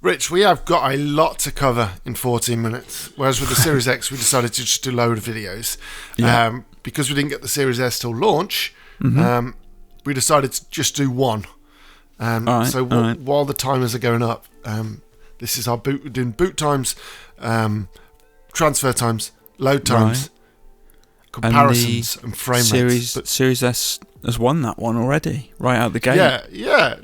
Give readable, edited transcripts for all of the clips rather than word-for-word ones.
Rich, we have got a lot to cover in 14 minutes, whereas with the Series X, we decided to just do a load of videos. Yeah. Because we didn't get the Series S till launch, we decided to just do one. While the timers are going up, this is our boot. We're doing boot times, transfer times, load times, comparisons, and frame rates. Series S has won that one already, right out the gate. Yeah.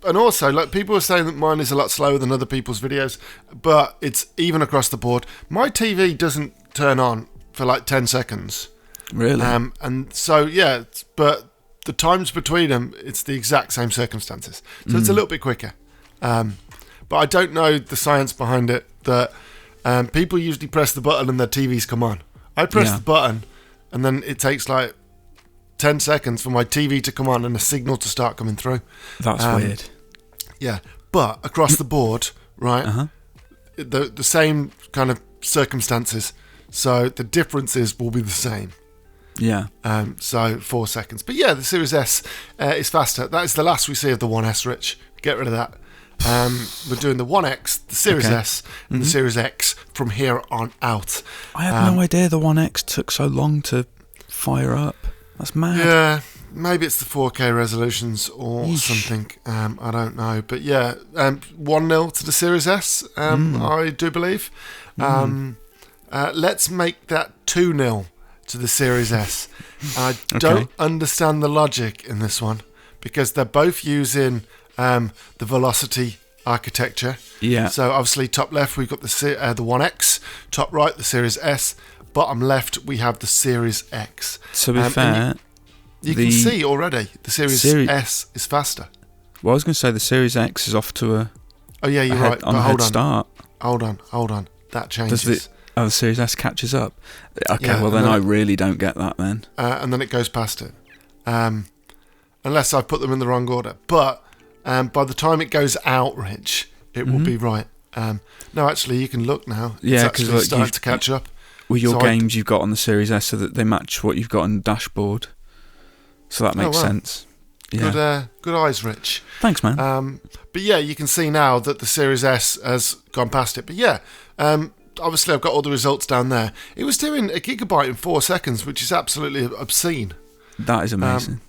And also, people are saying that mine is a lot slower than other people's videos, but it's even across the board. My TV doesn't turn on for 10 seconds. Really? And so, but the times between them, it's the exact same circumstances. So it's a little bit quicker. But I don't know the science behind it, that people usually press the button and their TVs come on. I press the button, and then it takes 10 seconds for my TV to come on and a signal to start coming through. That's weird. Yeah, but across the board, right, the same kind of circumstances. So the differences will be the same. Yeah. So 4 seconds. But yeah, the Series S is faster. That is the last we see of the 1S, Rich. Get rid of that. We're doing the 1X, the Series S, and the Series X from here on out. I had no idea the 1X took so long to fire up. That's mad. Yeah, maybe it's the 4K resolutions or something. I don't know. But yeah, 1-0 to the Series S, I do believe. Let's make that 2-0 to the Series S. I don't understand the logic in this one, because they're both using the Velocity architecture. Yeah. So obviously, top left we've got the 1X, top right the Series S, bottom left we have the Series X. To be fair, you can see already the Series S is faster. Well, I was going to say the Series X is off to a. Oh yeah, you're right. On a head start. Hold on. That changes. The Series S catches up. Okay, well then I really don't get that then. And then it goes past it. Unless I put them in the wrong order. But by the time it goes out, Rich, it will be right. No, actually, you can look now. Yeah, because it's starting to catch up. Well, your games you've got on the Series S so that they match what you've got on the dashboard. So that makes sense. Yeah. Good eyes, Rich. Thanks, man. But yeah, you can see now that the Series S has gone past it. But yeah, obviously I've got all the results down there. It was doing 1 gigabyte in 4 seconds, which is absolutely obscene. That is amazing.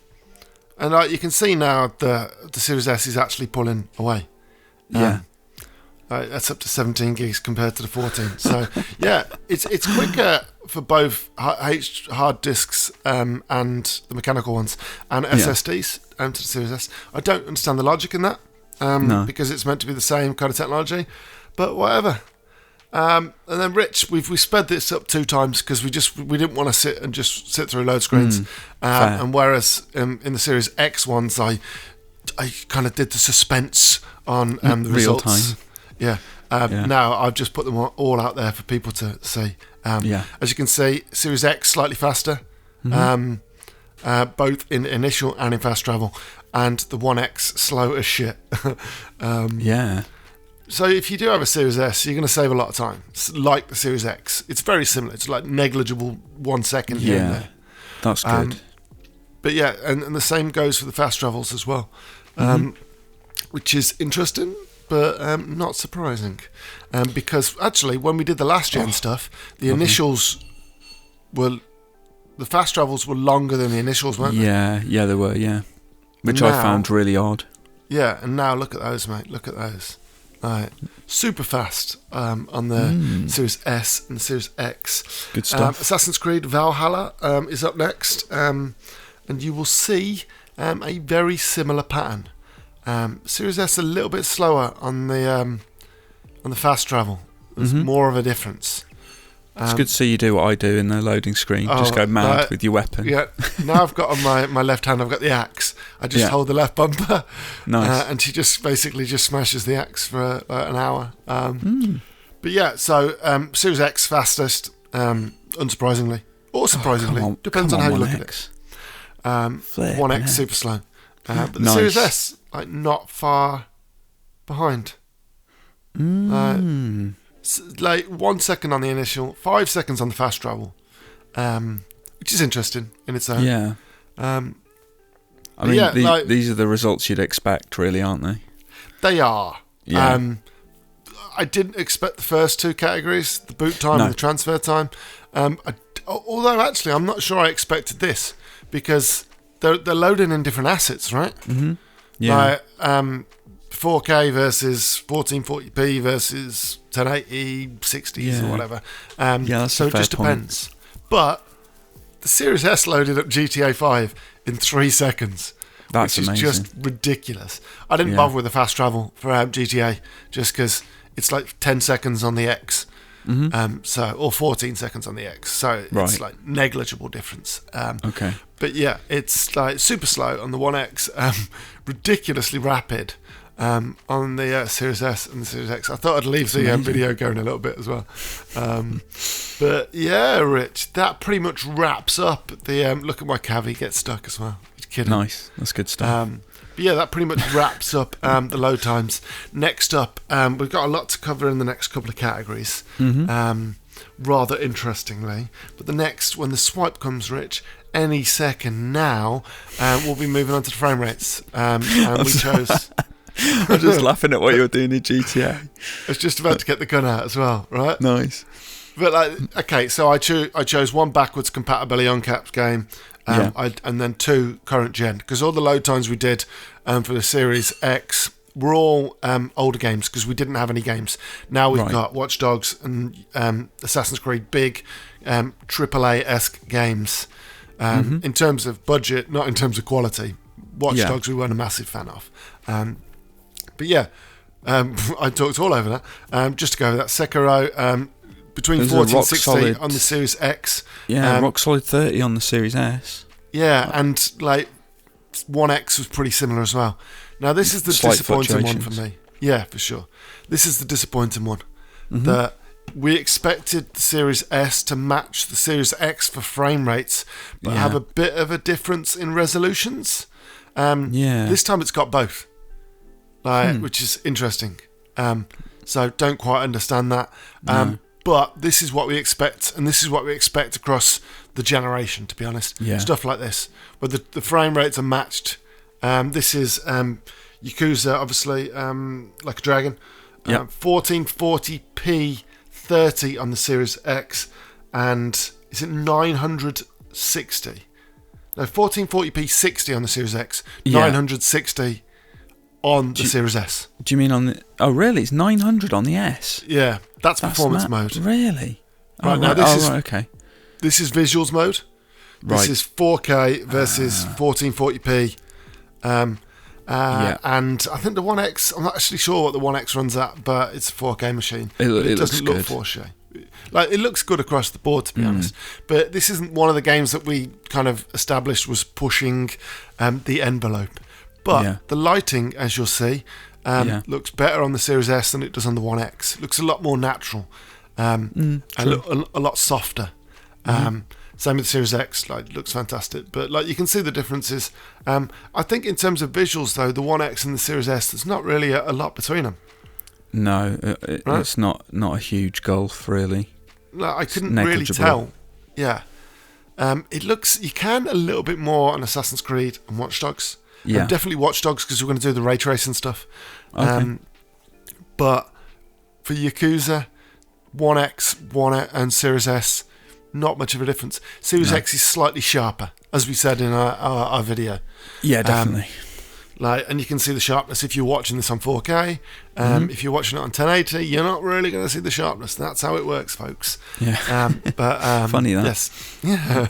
And you can see now the Series S is actually pulling away. That's up to 17 gigs compared to the 14. So yeah, it's quicker for both hard disks and the mechanical ones and SSDs to the Series S. I don't understand the logic in that because it's meant to be the same kind of technology, but whatever. And then Rich, we sped this up 2 times because we didn't want to sit through load screens. And whereas in the Series X ones, I kind of did the suspense on the results. Real time. Yeah. Now I've just put them all out there for people to see. As you can see, Series X slightly faster, both in initial and in fast travel, and the 1X slow as shit. So if you do have a Series S, you're going to save a lot of time. It's like the Series X. It's very similar. It's like negligible 1 second here and there. That's good. But yeah, and the same goes for the fast travels as well, which is interesting. But not surprising, because actually when we did the last gen stuff, the initials the fast travels were longer than the initials, weren't they? Yeah, they were, which I found really odd. Yeah, and now look at those, mate. Look at those. Right. Super fast on the Series S and the Series X. Good stuff. Assassin's Creed Valhalla is up next, and you will see a very similar pattern. Series S a little bit slower on the fast travel. There's more of a difference. It's good to see you do what I do in the loading screen. Just go mad with your weapon. Yeah. Now I've got on my left hand, I've got the axe. I just hold the left bumper. Nice. And she just basically just smashes the axe for an hour. But yeah, so Series X fastest, unsurprisingly. Or surprisingly. Depends on how you look at it. 1X super slow. But the Series S, not far behind. 1 second on the initial, 5 seconds on the fast travel, which is interesting in its own. Yeah. I mean, these are the results you'd expect, really, aren't they? They are. Yeah. I didn't expect the first two categories, the boot time and the transfer time. Although actually, I'm not sure I expected this because they're loading in different assets, right? Mm-hmm. Yeah. Like 4K versus 1440p versus 1080, 60s or whatever. That's so a it fair just depends. But the Series S loaded up GTA 5 in 3 seconds. That's which is amazing. just ridiculous. I didn't bother with the fast travel for GTA just because it's like 10 seconds on the X. Mm-hmm. Or 14 seconds on the X. So it's like negligible difference. Okay. But yeah, it's like super slow on the One X, ridiculously rapid on the Series S and the Series X. I thought I'd leave the video going a little bit as well. But yeah, Rich, that pretty much wraps up the look at my cavi get stuck as well. You're kidding. Nice, that's good stuff. But yeah, that pretty much wraps up the load times. Next up, we've got a lot to cover in the next couple of categories. Rather interestingly, but the next, when the swipe comes, Rich, any second now, we'll be moving on to the frame rates. And we chose. I'm just laughing at what you're doing in GTA. I was just about to get the gun out as well, right? Nice. But okay, so I chose one backwards compatibility uncapped game, and then 2 current gen, because all the load times we did for the Series X were all older games because we didn't have any games. Now we've got Watch Dogs and Assassin's Creed, big AAA-esque games in terms of budget, not in terms of quality. Watch Dogs we weren't a massive fan of. But yeah, I talked all over that. Just to go over that, Sekiro, between 40 and 60 on the Series X. Yeah, rock solid 30 on the Series S. Yeah, and like One X was pretty similar as well. Now this is the disappointing one for me. Yeah, for sure. This is the disappointing one. That we expected the Series S to match the Series X for frame rates, but have a bit of a difference in resolutions. This time it's got both. Which is interesting. So don't quite understand that. But this is what we expect, and this is what we expect across the generation, to be honest. Stuff like this, where the frame rates are matched. This is Yakuza, obviously, like a dragon. 1440p 30 on the Series X, and is it 960? No, 1440p 60 on the Series X, 960 on the Series S. Do you mean on the... Oh, really? It's 900 on the S? Yeah, that's performance mode. Really? Right, now this is... okay. This is visuals mode. This is 4K versus 1440p. And I think the One X, I'm not actually sure what the One X runs at, but it's a 4K machine. It doesn't look 4K. Like, it looks good across the board, to be honest. But this isn't one of the games that we kind of established was pushing the envelope. But the lighting, as you'll see, looks better on the Series S than it does on the One X. It looks a lot more natural, and a lot softer. Same with the Series X, like, looks fantastic. But like, you can see the differences. I think in terms of visuals, though, the One X and the Series S, there's not really a lot between them. No, it's not a huge gulf, really. No, I couldn't really tell. Yeah, it looks. You can a little bit more on Assassin's Creed and Watch Dogs. Yeah, definitely Watch Dogs because we're going to do the ray tracing stuff. Okay. But for Yakuza, One X, and Series S, not much of a difference. Series X is slightly sharper, as we said in our video. Yeah, definitely. And you can see the sharpness if you're watching this on 4K. If you're watching it on 1080, you're not really going to see the sharpness. That's how it works, folks. Yeah. But funny that. Yes. Yeah.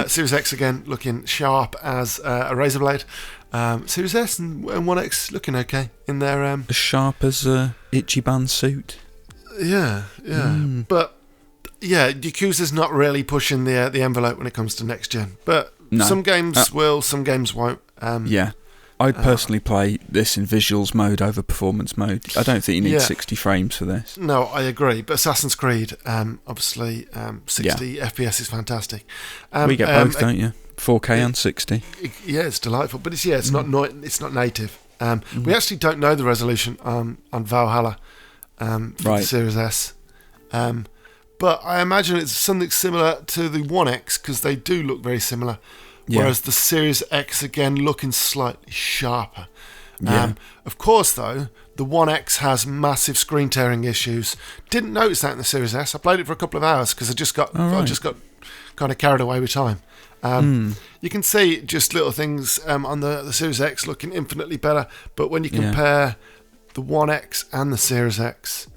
Series X again looking sharp as a razor blade. Series S and One X looking okay in their as sharp as a Ichiban suit. Yeah. But yeah, Yakuza's not really pushing the envelope when it comes to next gen. But some games will, some games won't. I'd personally play this in visuals mode over performance mode. I don't think you need 60 frames for this. No, I agree. But Assassin's Creed, obviously, 60 FPS is fantastic. We get both, don't you? 4K and 60. Yeah, it's delightful. But it's not native. We actually don't know the resolution on Valhalla for the Series S. But I imagine it's something similar to the One X because they do look very similar. Whereas the Series X, again, looking slightly sharper. Of course, though, the One X has massive screen tearing issues. Didn't notice that in the Series S. I played it for a couple of hours because I just got kind of carried away with time. You can see just little things on the Series X looking infinitely better, but when you compare the One X and the Series X,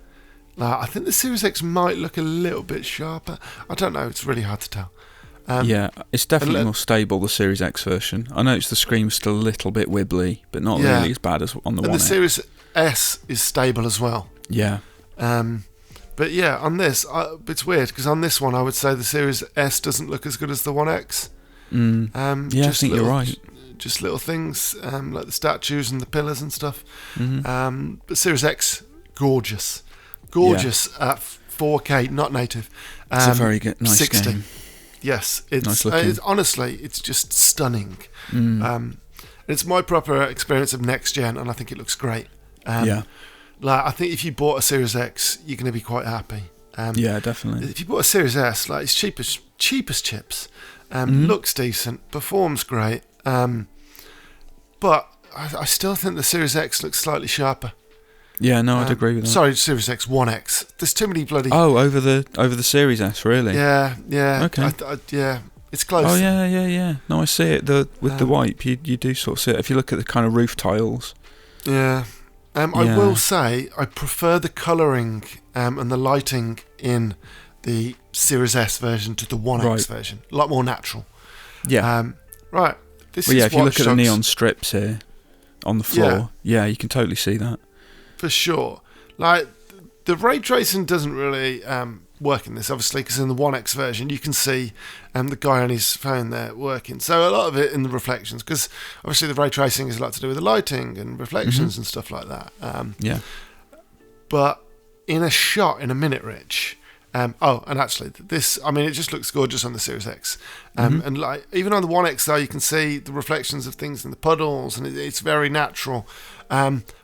I think the Series X might look a little bit sharper. I don't know. It's really hard to tell. It's definitely more stable, the Series X version. I noticed the screen was still a little bit wibbly, but not really as bad as on the One X. And the Series S is stable as well. Yeah. But yeah, on this, it's weird, because on this one I would say the Series S doesn't look as good as the One X. I think you're right. Just little things, like the statues and the pillars and stuff. But Series X, gorgeous. At 4K, not native. It's a very good, nice 60. game. Yes, Nice honestly, it's just stunning. It's my proper experience of next gen, and I think it looks great. I think if you bought a Series X, you're going to be quite happy. Definitely. If you bought a Series S, it's cheap as chips. Looks decent, performs great. But I still think the Series X looks slightly sharper. Yeah, no, I'd agree with that. Sorry, Series X, One X. There's too many bloody... Oh, over the Series S, really? Yeah. Okay. It's close. Oh, yeah. No, I see it. With the wipe, you do sort of see it. If you look at the kind of roof tiles. Yeah. I will say, I prefer the colouring and the lighting in the Series S version to the One X version. A lot more natural. Yeah. Right. If you look at the neon strips here on the floor, you can totally see that. For sure. The ray tracing doesn't really work in this, obviously, because in the One X version you can see the guy on his phone there working. So a lot of it in the reflections, because obviously the ray tracing is a lot to do with the lighting and reflections and stuff like that. But in a shot in a minute, Rich. And actually, this, it just looks gorgeous on the Series X. And even on the One X, though, you can see the reflections of things in the puddles, and it's very natural.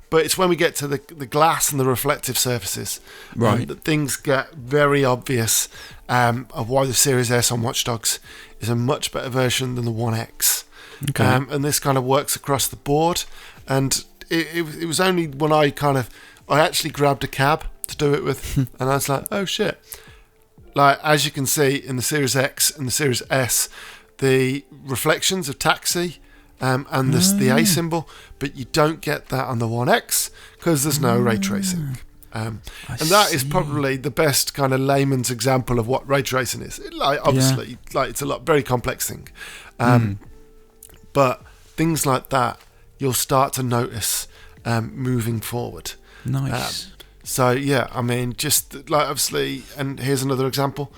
But it's when we get to the glass and the reflective surfaces that things get very obvious of why the Series S on Watch Dogs is a much better version than the One X. Okay. And this kind of works across the board. And it was only when I actually grabbed a cab to do it with, and I was like, oh shit. As you can see in the Series X and the Series S, the reflections of taxi and the A symbol, but you don't get that on the One X because there's no ray tracing. And that is probably the best kind of layman's example of what ray tracing is. Obviously, it's a very complex thing. But things like that, you'll start to notice moving forward. Nice. Just obviously, and here's another example.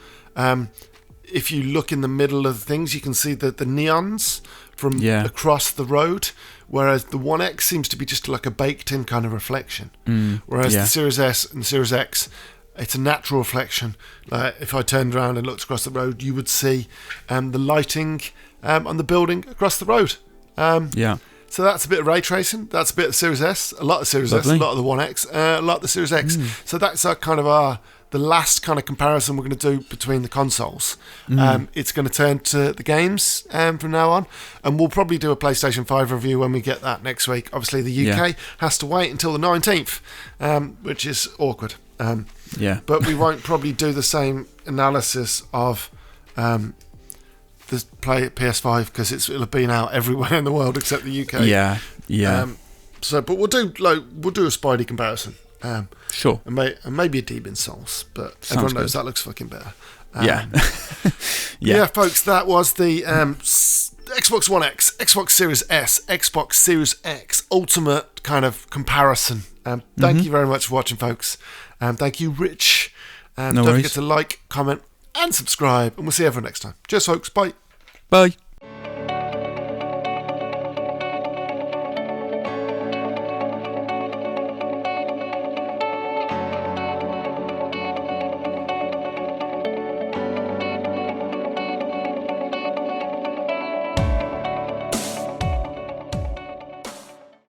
If you look in the middle of the things, you can see the neons from across the road, whereas the One X seems to be just like a baked-in kind of reflection. Whereas the Series S and the Series X, it's a natural reflection. If I turned around and looked across the road, you would see the lighting on the building across the road. So that's a bit of ray tracing. That's a bit of Series S, a lot of Series S, a lot of the One X, a lot of the Series X. So that's the last kind of comparison we're going to do between the consoles. It's going to turn to the games from now on, and we'll probably do a PlayStation 5 review when we get that next week. Obviously, the UK has to wait until the 19th, which is awkward. But we won't probably do the same analysis of the PS5 because it'll have been out everywhere in the world except the UK. But we'll do a Spidey comparison. Sure. And maybe a Demon's Souls, but sounds everyone knows that looks fucking better. Folks, that was the Xbox One X, Xbox Series S, Xbox Series X ultimate kind of comparison. Thank you very much for watching, folks. Thank you, Rich. Don't forget to like, comment, and subscribe, and we'll see everyone next time. Cheers, folks. Bye. Bye.